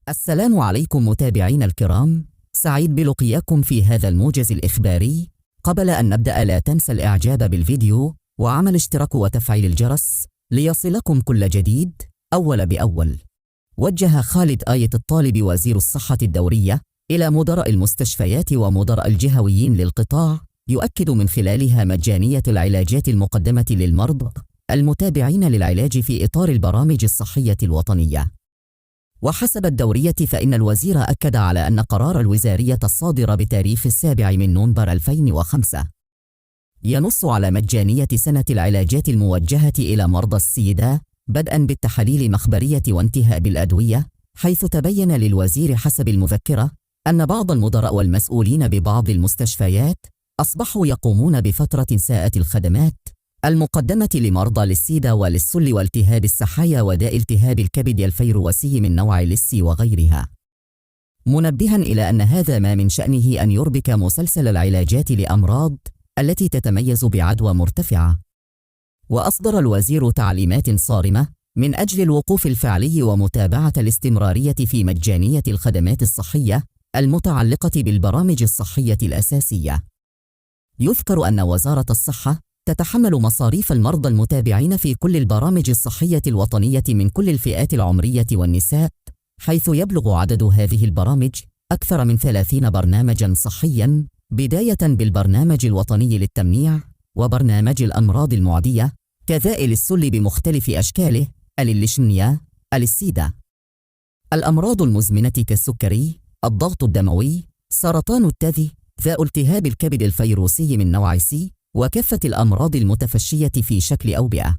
السلام عليكم متابعينا الكرام، سعيد بلقياكم في هذا الموجز الإخباري. قبل أن نبدأ لا تنسى الإعجاب بالفيديو وعمل اشتراك وتفعيل الجرس ليصلكم كل جديد أول بأول. وجه خالد آية الطالب وزير الصحة الدورية إلى مدراء المستشفيات ومدراء الجهويين للقطاع، يؤكد من خلالها مجانية العلاجات المقدمة للمرضى المتابعين للعلاج في إطار البرامج الصحية الوطنية. وحسب الدورية فإن الوزير أكد على أن قرار الوزارية الصادر بتاريخ 7 من نوفمبر 2005 ينص على مجانية سنة العلاجات الموجهة إلى مرضى السيدة، بدءا بالتحاليل مخبرية وانتهاء بالأدوية، حيث تبين للوزير حسب المذكرة أن بعض المدراء والمسؤولين ببعض المستشفيات أصبحوا يقومون بفترة ساءة الخدمات المقدمة لمرضى للسيدة وللسل والتهاب السحايا وداء التهاب الكبد الفيروسي من نوع للسي وغيرها، منبها إلى أن هذا ما من شأنه أن يربك مسلسل العلاجات لأمراض التي تتميز بعدوى مرتفعة. وأصدر الوزير تعليمات صارمة من أجل الوقوف الفعلي ومتابعة الاستمرارية في مجانية الخدمات الصحية المتعلقة بالبرامج الصحية الأساسية. يذكر أن وزارة الصحة تتحمل مصاريف المرضى المتابعين في كل البرامج الصحية الوطنية من كل الفئات العمرية والنساء، حيث يبلغ عدد هذه البرامج أكثر من 30 برنامجاً صحياً، بداية بالبرنامج الوطني للتمنيع وبرنامج الأمراض المعدية كذائل السل بمختلف أشكاله، الليشمنيا، السيدة، الأمراض المزمنة كالسكري، الضغط الدموي، سرطان الثدي، ذاء التهاب الكبد الفيروسي من نوع سي، وكافة الأمراض المتفشية في شكل أوبئة.